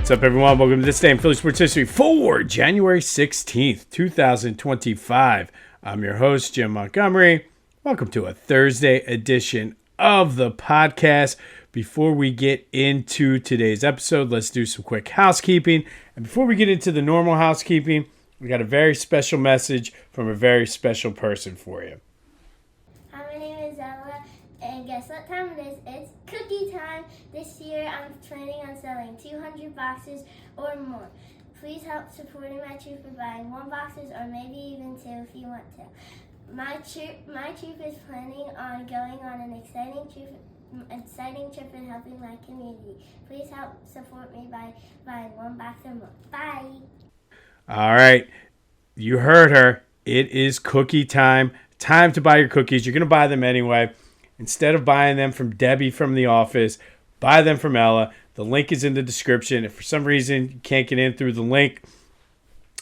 What's up, everyone? Welcome to This Day in Philly Sports History for January 16th, 2025. I'm your host, Jim Montgomery. Welcome to a Thursday edition of the podcast. Before we get into today's episode, let's do some quick housekeeping. And before we get into the normal housekeeping, we got a very special message from a very special person for you. Hi, my name is Ella, and guess what time it is? It's cookie time. This year, I'm planning on selling 200 boxes or more. Please help supporting my troop by buying 1 boxes or maybe even 2 if you want to. My troop is planning on going on an exciting trip and helping my community. Please help support me by buying 1 box or more. Bye. All right, you heard her. It is cookie time. Time to buy your cookies. You're going to buy them anyway. Instead of buying them from Debbie from the office, buy them from Ella. The link is in the description. If for some reason you can't get in through the link,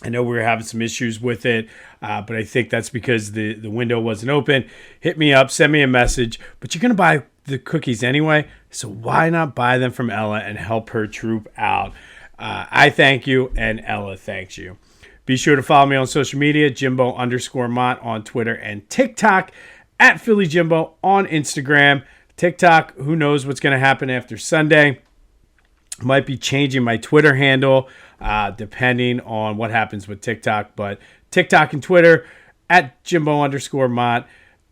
I know we were having some issues with it, but I think that's because the window wasn't open. Hit me up, send me a message. But you're going to buy the cookies anyway, so why not buy them from Ella and help her troop out? I thank you, and Ella thanks you. Be sure to follow me on social media, Jimbo_Mont on Twitter and TikTok, at Philly Jimbo on Instagram. TikTok, who knows what's going to happen after Sunday. Might be changing my Twitter handle depending on what happens with TikTok. But TikTok and Twitter, at Jimbo_Mont.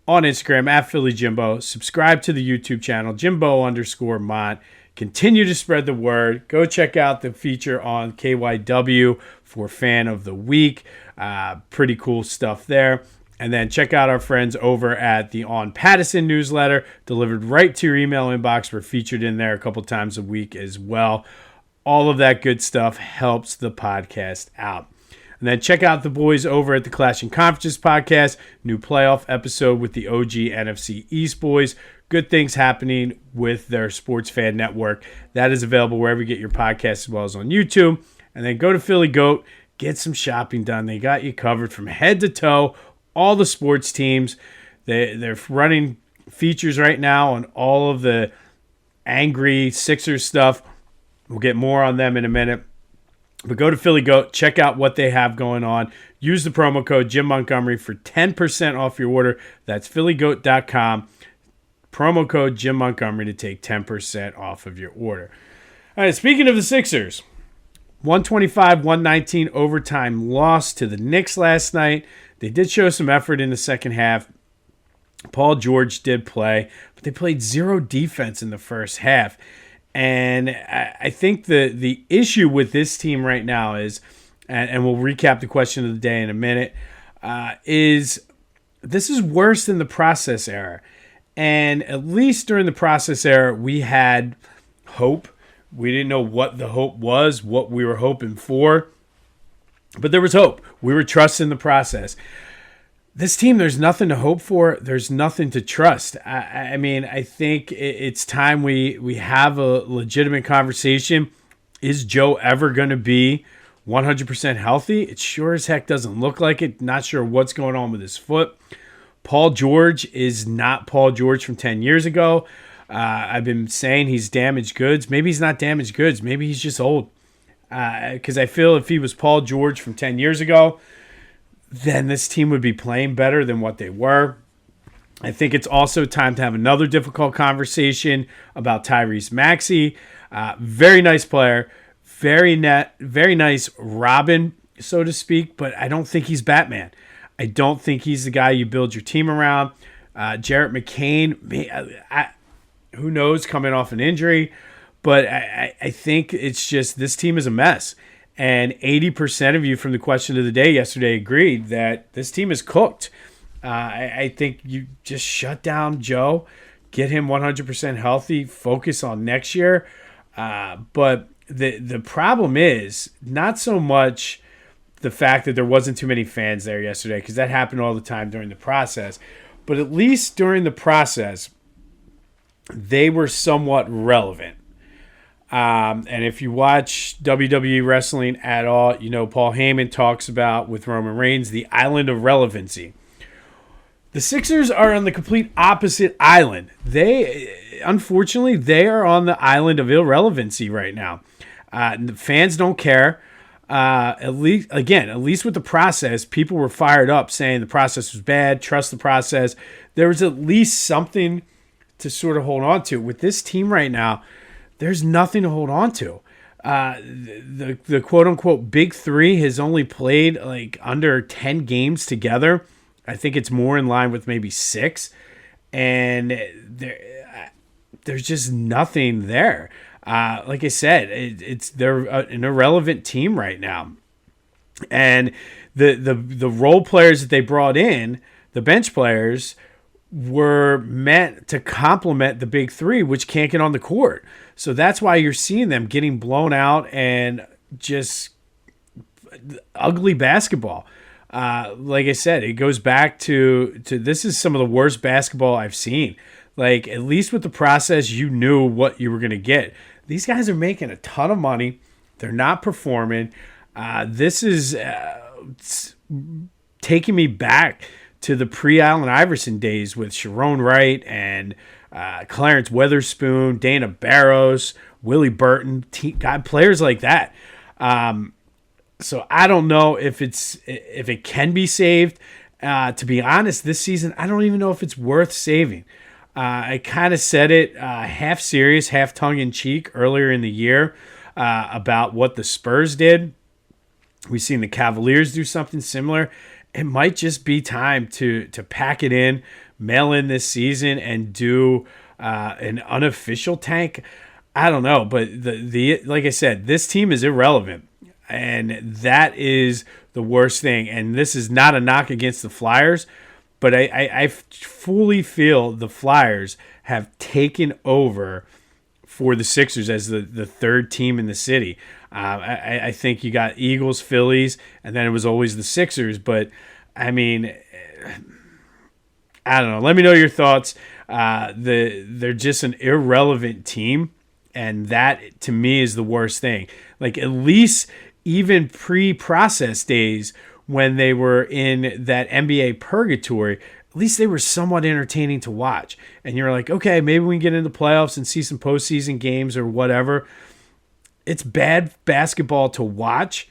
On Instagram, at Philly Jimbo. Subscribe to the YouTube channel, Jimbo_Mont. Continue to spread the word. Go check out the feature on KYW for Fan of the Week. Pretty cool stuff there. And then check out our friends over at the On Pattison newsletter, delivered right to your email inbox. We're featured in there a couple times a week as well. All of that good stuff helps the podcast out. And then check out the boys over at the Clash and Conferences podcast, new playoff episode with the OG NFC East boys. Good things happening with their sports fan network. That is available wherever you get your podcasts as well as on YouTube. And then go to Philly Goat, get some shopping done. They got you covered from head to toe. All the sports teams, they're running features right now on all of the angry Sixers stuff. We'll get more on them in a minute. But go to Philly Goat, check out what they have going on. Use the promo code Jim Montgomery for 10% off your order. That's phillygoat.com. Promo code Jim Montgomery to take 10% off of your order. All right, speaking of the Sixers, 125-119 overtime loss to the Knicks last night. They did show some effort in the second half. Paul George did play, but they played zero defense in the first half. And I think the issue with this team right now is, and we'll recap the question of the day in a minute, is this is worse than the process era. And at least during the process era, we had hope. We didn't know what the hope was, what we were hoping for. But there was hope. We were trusting the process. This team, there's nothing to hope for. There's nothing to trust. I mean, I think it's time we have a legitimate conversation. Is Joe ever going to be 100% healthy? It sure as heck doesn't look like it. Not sure what's going on with his foot. Paul George is not Paul George from 10 years ago. I've been saying he's damaged goods. Maybe he's not damaged goods. Maybe he's just old. Because I feel if he was Paul George from 10 years ago, then this team would be playing better than what they were. I think it's also time to have another difficult conversation about Tyrese Maxey. Very nice player, very nice Robin, so to speak, but I don't think he's Batman. I don't think he's the guy you build your team around. Jarrett McCain, who knows, coming off an injury. But I think it's just this team is a mess. And 80% of you from the question of the day yesterday agreed that this team is cooked. I think you just shut down Joe, get him 100% healthy, focus on next year. But the problem is not so much the fact that there wasn't too many fans there yesterday, because that happened all the time during the process. But at least during the process, they were somewhat relevant. And if you watch WWE wrestling at all, you know Paul Heyman talks about, with Roman Reigns, the island of relevancy. The Sixers are on the complete opposite island. Unfortunately, they are on the island of irrelevancy right now. The fans don't care. At least with the process, people were fired up saying the process was bad, trust the process. There was at least something to sort of hold on to. With this team right now, there's nothing to hold on to. The quote-unquote big three has only played like under 10 games together. I think it's more in line with maybe 6. And there's just nothing there. Like I said, they're an irrelevant team right now, and the role players that they brought in, the bench players, were meant to complement the big three, which can't get on the court. So that's why you're seeing them getting blown out and just ugly basketball. Like I said, it goes back to this is some of the worst basketball I've seen. Like, at least with the process, you knew what you were going to get. These guys are making a ton of money. They're not performing. This is taking me back to the pre-Allen Iverson days with Sharon Wright and Clarence Weatherspoon, Dana Barros, Willie Burton, players like that. So I don't know if it can be saved. To be honest, this season, I don't even know if it's worth saving. I kind of said it half serious, half tongue-in-cheek earlier in the year about what the Spurs did. We've seen the Cavaliers do something similar. It might just be time to pack it in, mail in this season, and do an unofficial tank. I don't know, but the like I said, this team is irrelevant, and that is the worst thing. And this is not a knock against the Flyers, but I fully feel the Flyers have taken over for the Sixers as the third team in the city. I think you got Eagles, Phillies, and then it was always the Sixers. But, I mean, I don't know. Let me know your thoughts. They're just an irrelevant team, and that, to me, is the worst thing. Like, at least even pre-process days, when they were in that NBA purgatory, at least they were somewhat entertaining to watch. And you're like, okay, maybe we can get into the playoffs and see some postseason games or whatever. It's bad basketball to watch.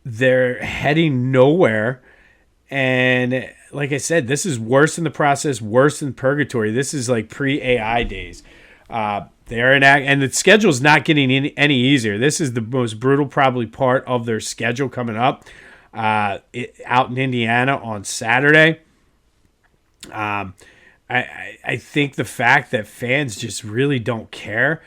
They're heading nowhere. And like I said, this is worse than the process, worse than purgatory. This is like pre-AI days. They're and the schedule's not getting any easier. This is the most brutal probably part of their schedule coming up. Out in Indiana on Saturday. I think the fact that fans just really don't care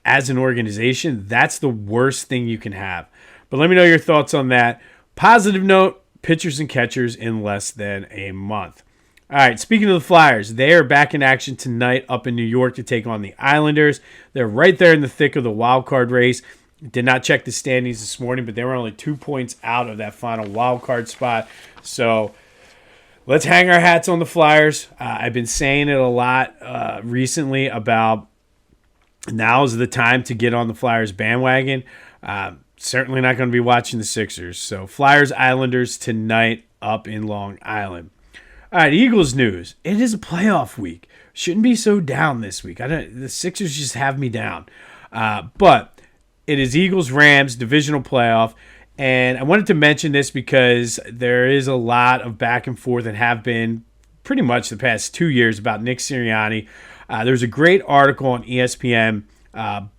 as an organization, that's the worst thing you can have. But let me know your thoughts on that. Positive note, pitchers and catchers in less than a month. All right, speaking of the Flyers, they are back in action tonight up in New York to take on the Islanders. They're right there in the thick of the wild card race. Did not check the standings this morning, but they were only 2 points out of that final wild card spot. So let's hang our hats on the Flyers. I've been saying it a lot recently about now is the time to get on the Flyers bandwagon. Certainly not going to be watching the Sixers. So Flyers Islanders tonight up in Long Island. All right, Eagles news. It is a playoff week. Shouldn't be so down this week. The Sixers just have me down. But it is Eagles-Rams divisional playoff, and I wanted to mention this because there is a lot of back and forth and have been pretty much the past 2 years about Nick Sirianni. There's a great article on ESPN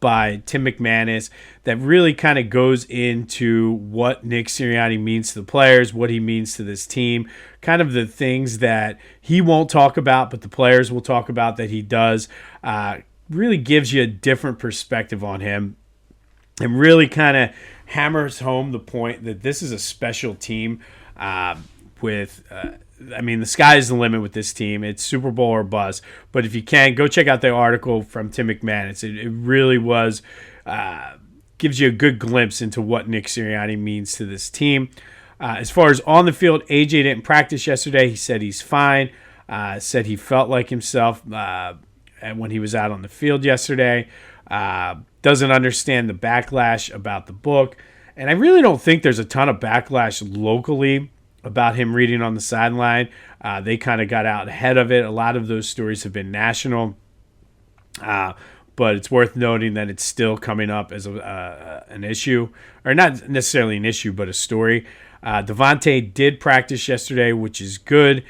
by Tim McManus that really kind of goes into what Nick Sirianni means to the players, what he means to this team, kind of the things that he won't talk about but the players will talk about that he does. Really gives you a different perspective on him. And really kind of hammers home the point that this is a special team the sky is the limit with this team. It's Super Bowl or bust. But if you can, go check out the article from Tim McManus. It really was, gives you a good glimpse into what Nick Sirianni means to this team. As far as on the field, AJ didn't practice yesterday. He said he's fine. Said he felt like himself when he was out on the field yesterday. Doesn't understand the backlash about the book. And I really don't think there's a ton of backlash locally about him reading on the sideline. They kind of got out ahead of it. A lot of those stories have been national. but it's worth noting that it's still coming up as an issue, or not necessarily an issue, but a story. Devontae did practice yesterday, which is good.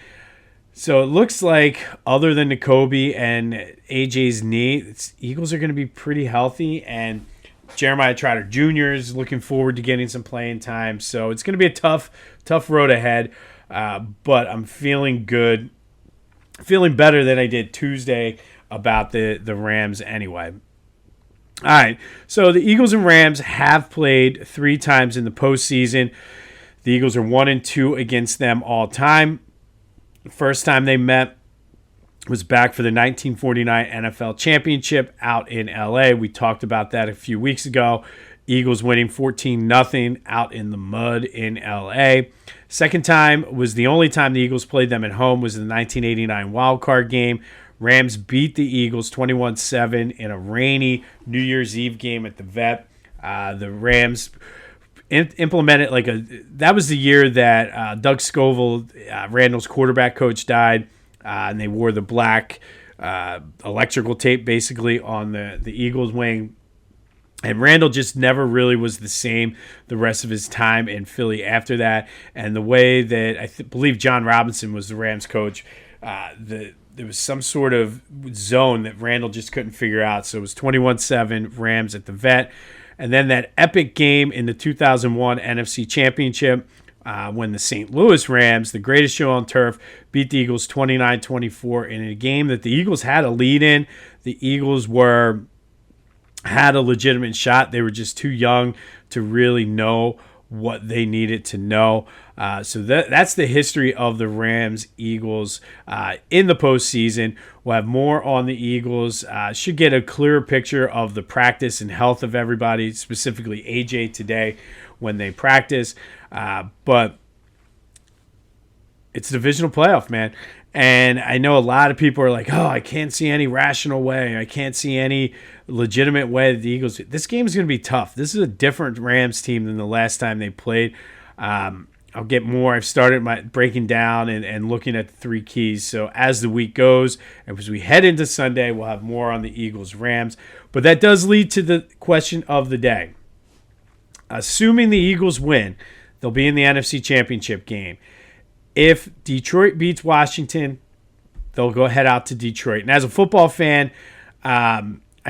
So it looks like, other than N'Kobe and AJ's knee, Eagles are going to be pretty healthy, and Jeremiah Trotter Jr. is looking forward to getting some playing time. So it's going to be a tough road ahead, but I'm feeling good, feeling better than I did Tuesday about the Rams anyway. All right, so the Eagles and Rams have played 3 times in the postseason. The Eagles are 1-2 against them all time. First time they met was back for the 1949 NFL Championship out in LA. We talked about that a few weeks ago. Eagles winning 14-0 out in the mud in LA. Second time was the only time the Eagles played them at home, was the 1989 wildcard game. Rams beat the Eagles 21-7 in a rainy New Year's Eve game at the Vet. The Rams implemented that was the year that Doug Scoville, Randall's quarterback coach, died, and they wore the black electrical tape basically on the Eagles wing. And Randall just never really was the same the rest of his time in Philly after that. And the way that I believe John Robinson was the Rams coach, there was some sort of zone that Randall just couldn't figure out. So it was 21-7 Rams at the Vet. And then that epic game in the 2001 NFC Championship, when the St. Louis Rams, the greatest show on turf, beat the Eagles 29-24 in a game that the Eagles had a lead in. The Eagles had a legitimate shot. They were just too young to really know what they needed to know. So that's the history of the Rams-Eagles in the postseason. We'll have more on the Eagles. Should get a clearer picture of the practice and health of everybody, specifically AJ today when they practice. But it's a divisional playoff, man. And I know a lot of people are like, oh, I can't see any rational way. I can't see any legitimate way that the Eagles. This game is going to be tough. This is a different Rams team than the last time they played. I'll get more. I've started my breaking down and looking at the 3 keys. So as the week goes, and as we head into Sunday, we'll have more on the Eagles-Rams. But that does lead to the question of the day. Assuming the Eagles win, they'll be in the NFC Championship game. If Detroit beats Washington, they'll go head out to Detroit. And as a football fan, I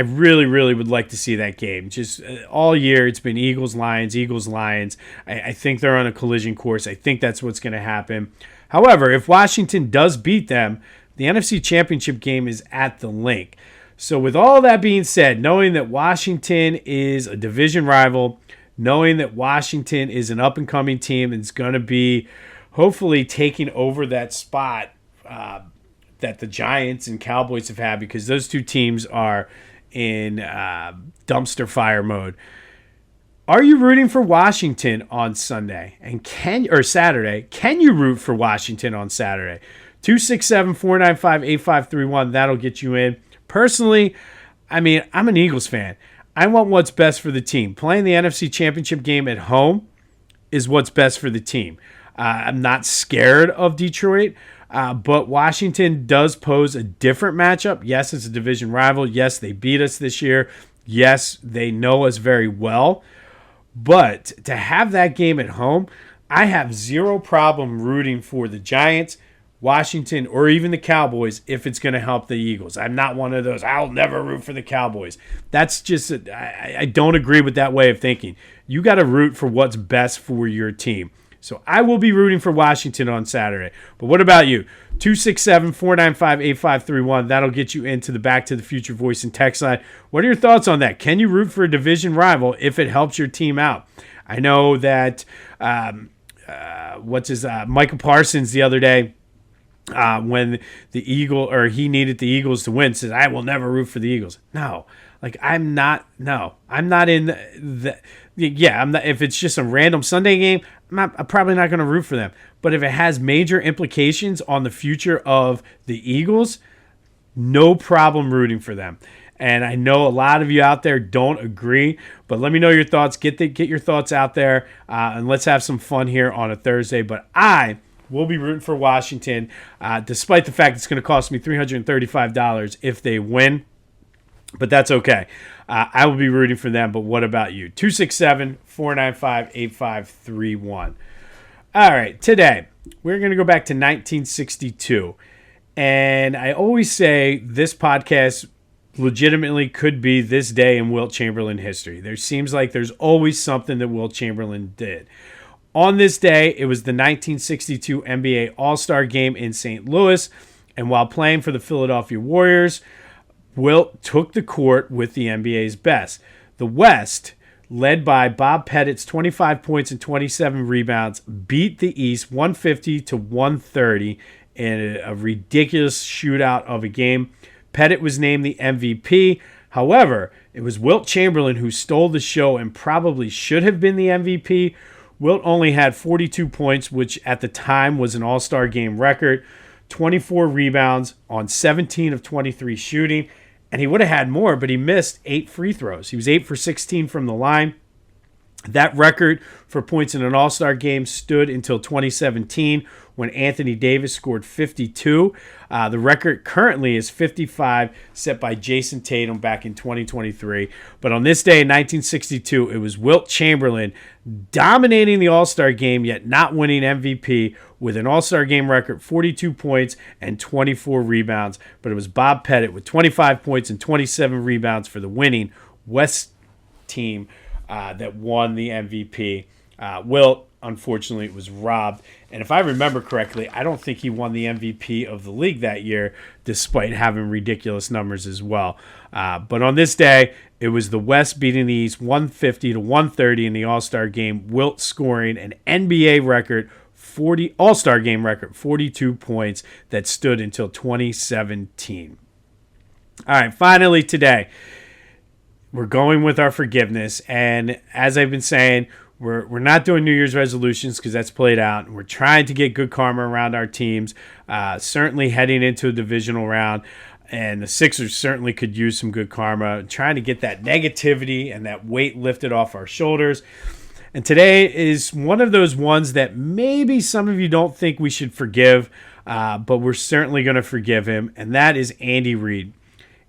really, really would like to see that game. Just all year, it's been Eagles-Lions, Eagles-Lions. I think they're on a collision course. I think that's what's going to happen. However, if Washington does beat them, the NFC Championship game is at the Link. So with all that being said, knowing that Washington is a division rival, knowing that Washington is an up-and-coming team and is going to be hopefully taking over that spot that the Giants and Cowboys have had, because those two teams are in dumpster fire mode. Are you rooting for Washington on Sunday or Saturday? Can you root for Washington on Saturday? 267-495-8531. That'll get you in. Personally, I mean, I'm an Eagles fan. I want what's best for the team. Playing the NFC Championship game at home is what's best for the team. I'm not scared of Detroit, but Washington does pose a different matchup. Yes, it's a division rival. Yes, they beat us this year. Yes, they know us very well. But to have that game at home, I have zero problem rooting for the Giants, Washington, or even the Cowboys if it's going to help the Eagles. I'm not one of those, I'll never root for the Cowboys. That's just, I don't agree with that way of thinking. You got to root for what's best for your team. So I will be rooting for Washington on Saturday. But what about you? 267-495-8531. That'll get you into the Back to the Future voice and text line. What are your thoughts on that? Can you root for a division rival if it helps your team out? I know that Michael Parsons the other day, when he needed the Eagles to win, says, I will never root for the Eagles. No. I'm not in the I'm not, if it's just a random Sunday game, I'm probably not going to root for them. But if it has major implications on the future of the Eagles, no problem rooting for them. And I know a lot of you out there don't agree, but let me know your thoughts. Get your thoughts out there, and let's have some fun here on a Thursday. But I will be rooting for Washington, despite the fact it's going to cost me $335 if they win. But that's okay. I will be rooting for them. But what about you? 267-495-8531. All right, today we're going to go back to 1962. And I always say this podcast legitimately could be this day in Wilt Chamberlain history. There seems like there's always something that Wilt Chamberlain did. On this day, it was the 1962 NBA All-Star Game in St. Louis. And while playing for the Philadelphia Warriors, Wilt took the court with the NBA's best. The West, led by Bob Pettit's 25 points and 27 rebounds, beat the East 150-130 in a ridiculous shootout of a game. Pettit was named the MVP. However, it was Wilt Chamberlain who stole the show and probably should have been the MVP. Wilt only had 42 points, which at the time was an All-Star Game record, 24 rebounds on 17 of 23 shooting, and he would have had more, but he missed 8 free throws. He was 8 for 16 from the line. That record for points in an All-Star Game stood until 2017 when Anthony Davis scored 52. The record currently is 55, set by Jason Tatum back in 2023. But on this day in 1962, it was Wilt Chamberlain dominating the All-Star Game, yet not winning MVP with an All-Star Game record, 42 points and 24 rebounds. But it was Bob Pettit with 25 points and 27 rebounds for the winning West team that won the MVP. Wilt, unfortunately, was robbed. And if I remember correctly, I don't think he won the MVP of the league that year, despite having ridiculous numbers as well. But on this day, it was the West beating the East 150-130 in the All-Star Game. Wilt scoring an NBA record, All-Star Game record, 42 points that stood until 2017. All right, finally today, we're going with our forgiveness. And as I've been saying, we're not doing New Year's resolutions because that's played out. We're trying to get good karma around our teams, certainly heading into a divisional round. And the Sixers certainly could use some good karma, trying to get that negativity and that weight lifted off our shoulders. And today is one of those ones that maybe some of you don't think we should forgive, but we're certainly going to forgive him, and that is Andy Reid.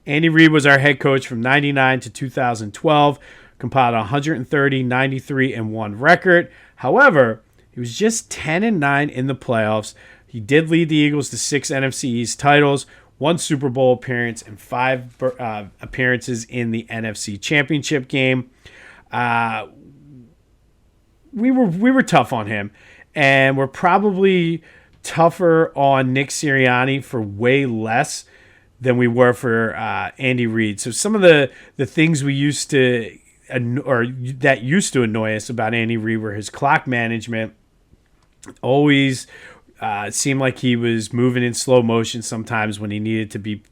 Andy Reid was our head coach from 99 to 2012, compiled 130, 93, and 1 record. However, he was just 10-9 in the playoffs. He did lead the Eagles to 6 NFC East titles, 1 Super Bowl appearance, and 5 appearances in the NFC Championship game. We were tough on him, and we're probably tougher on Nick Sirianni for way less than we were for Andy Reid. So some of the things we used to, or that used to annoy us about Andy Reid were his clock management. Always seemed like he was moving in slow motion sometimes when he needed to be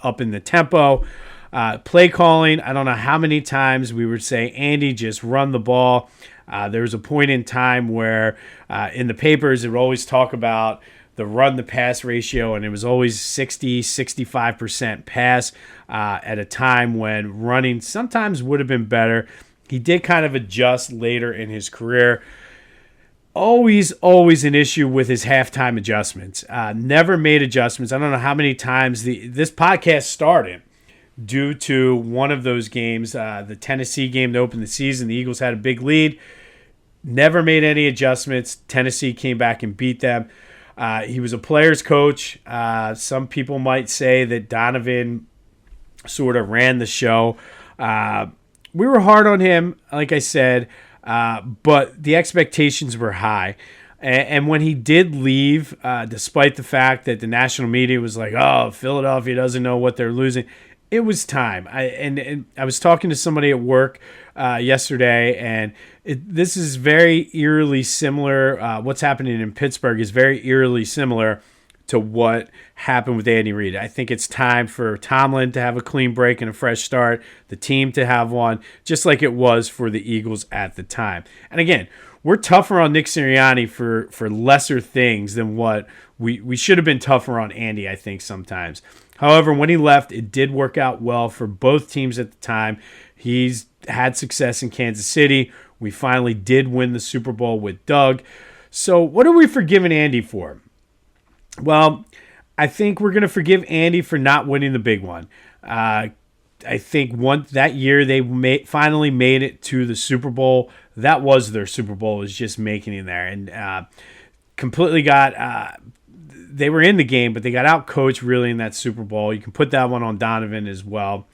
up in the tempo. Play calling, I don't know how many times we would say, Andy, just run the ball. There was a point in time where in the papers it would always talk about the run-to-pass ratio, and it was always 60-65% pass at a time when running sometimes would have been better. He did kind of adjust later in his career. Always an issue with his halftime adjustments. Never made adjustments. I don't know how many times this podcast started due to one of those games, the Tennessee game to open the season. The Eagles had a big lead. Never made any adjustments. Tennessee came back and beat them. He was a player's coach. Some people might say that Donovan sort of ran the show. We were hard on him, like I said, but the expectations were high. And when he did leave, despite the fact that the national media was like, oh, Philadelphia doesn't know what they're losing, it was time. I was talking to somebody at work yesterday, and this is very eerily similar. What's happening in Pittsburgh is very eerily similar to what happened with Andy Reid. I think it's time for Tomlin to have a clean break and a fresh start, the team to have one, just like it was for the Eagles at the time. And again, we're tougher on Nick Sirianni for lesser things than what we should have been tougher on Andy, I think, sometimes. However, when he left, it did work out well for both teams at the time. He's had success in Kansas City. We finally did win the Super Bowl with Doug. So what are we forgiving Andy for? Well, I think we're going to forgive Andy for not winning the big one. I think that year they finally made it to the Super Bowl. That was their Super Bowl, was just making it there. And completely got they were in the game, but they got out-coached really in that Super Bowl. You can put that one on Donovan as well.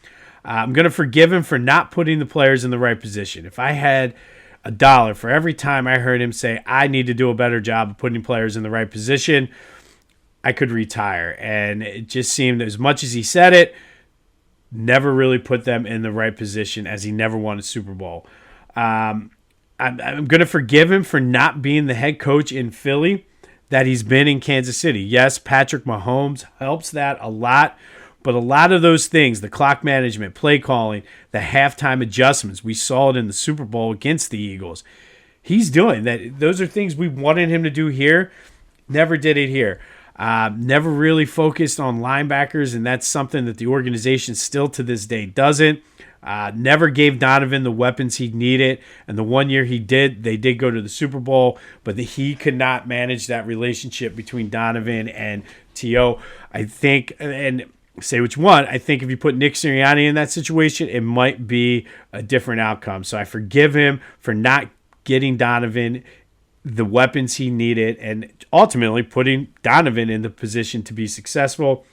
I'm going to forgive him for not putting the players in the right position. If I had $1 for every time I heard him say, I need to do a better job of putting players in the right position, I could retire. And it just seemed, as much as he said it, never really put them in the right position, as he never won a Super Bowl. I'm going to forgive him for not being the head coach in Philly that he's been in Kansas City. Yes, Patrick Mahomes helps that a lot, but a lot of those things, the clock management, play calling, the halftime adjustments, we saw it in the Super Bowl against the Eagles. He's doing that. Those are things we wanted him to do here. Never did it here. Never really focused on linebackers, and that's something that the organization still to this day doesn't. Never gave Donovan the weapons he needed, and the one year they did go to the Super Bowl, but he could not manage that relationship between Donovan and T.O. I think, and say what you want, I think if you put Nick Sirianni in that situation, it might be a different outcome. So I forgive him for not getting Donovan the weapons he needed and ultimately putting Donovan in the position to be successful.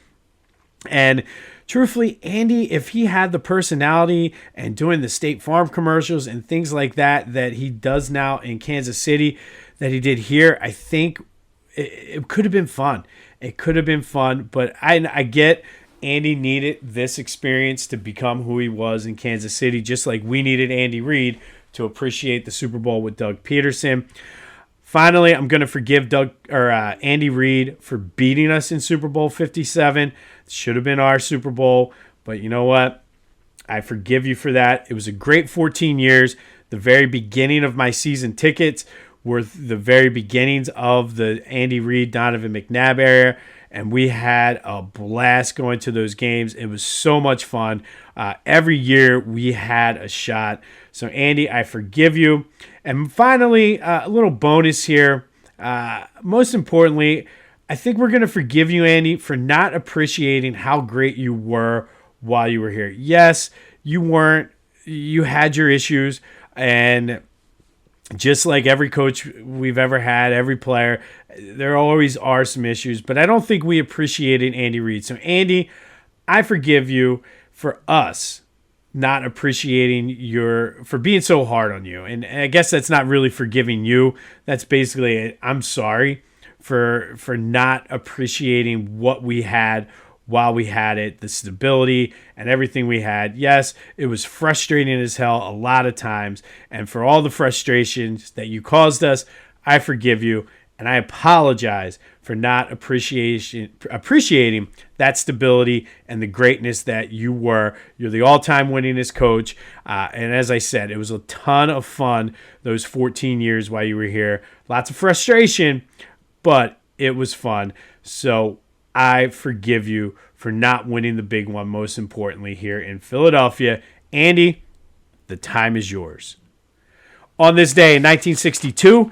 And truthfully, Andy, if he had the personality and doing the State Farm commercials and things like that he does now in Kansas City, that he did here, I think it could have been fun. It could have been fun, but I get Andy needed this experience to become who he was in Kansas City, just like we needed Andy Reid to appreciate the Super Bowl with Doug Peterson. Finally, I'm going to forgive Andy Reid for beating us in Super Bowl 57. It should have been our Super Bowl, but you know what? I forgive you for that. It was a great 14 years. The very beginning of my season tickets were the very beginnings of the Andy Reid, Donovan McNabb era, and we had a blast going to those games. It was so much fun. Every year we had a shot. So, Andy, I forgive you. And finally, a little bonus here. Most importantly, I think we're going to forgive you, Andy, for not appreciating how great you were while you were here. Yes, you weren't. You had your issues, and just like every coach we've ever had, every player, there always are some issues, but I don't think we appreciated Andy Reid. So, Andy, I forgive you for us not appreciating for being so hard on you. And I guess that's not really forgiving you. That's basically I'm sorry for not appreciating what we had while we had it, the stability and everything we had. Yes, it was frustrating as hell a lot of times. And for all the frustrations that you caused us, I forgive you. And I apologize for not appreciating that stability and the greatness that you were. You're the all-time winningest coach. And as I said, it was a ton of fun those 14 years while you were here. Lots of frustration, but it was fun. So I forgive you for not winning the big one, most importantly, here in Philadelphia. Andy, the time is yours. On this day in 1962,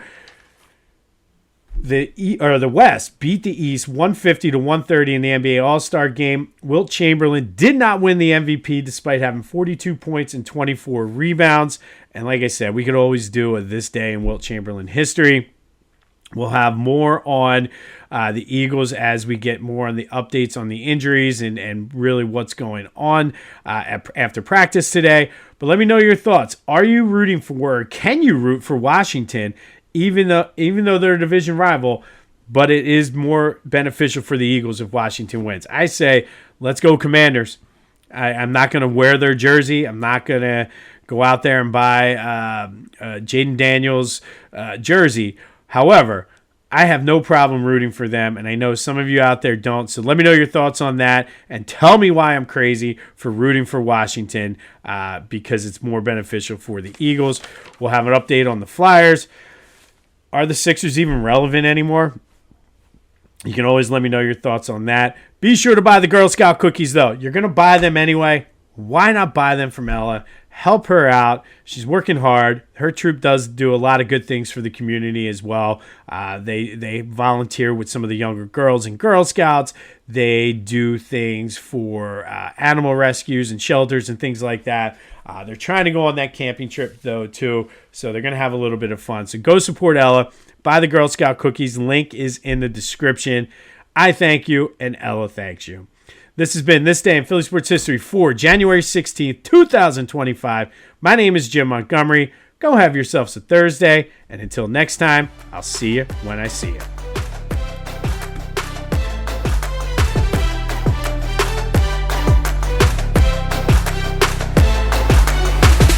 the West beat the East 150-130 in the NBA All-Star Game. Wilt Chamberlain did not win the MVP despite having 42 points and 24 rebounds. And like I said, we could always do a This Day in Wilt Chamberlain history. We'll have more on the Eagles as we get more on the updates on the injuries and really what's going on after practice today. But let me know your thoughts. Are you rooting for, or can you root for Washington, even though they're a division rival, but it is more beneficial for the Eagles if Washington wins? I say, let's go Commanders. I'm not going to wear their jersey. I'm not going to go out there and buy Jaden Daniels' jersey. However, I have no problem rooting for them, and I know some of you out there don't. So let me know your thoughts on that, and tell me why I'm crazy for rooting for Washington because it's more beneficial for the Eagles. We'll have an update on the Flyers. Are the Sixers even relevant anymore? You can always let me know your thoughts on that. Be sure to buy the Girl Scout cookies, though. You're going to buy them anyway. Why not buy them from Ella? Help her out. She's working hard. Her troop does do a lot of good things for the community as well. They volunteer with some of the younger girls and Girl Scouts. They do things for animal rescues and shelters and things like that. They're trying to go on that camping trip, though, too. So they're going to have a little bit of fun. So go support Ella. Buy the Girl Scout cookies. Link is in the description. I thank you, and Ella thanks you. This has been This Day in Philly Sports History for January 16th, 2025. My name is Jim Montgomery. Go have yourselves a Thursday, and until next time, I'll see you when I see you.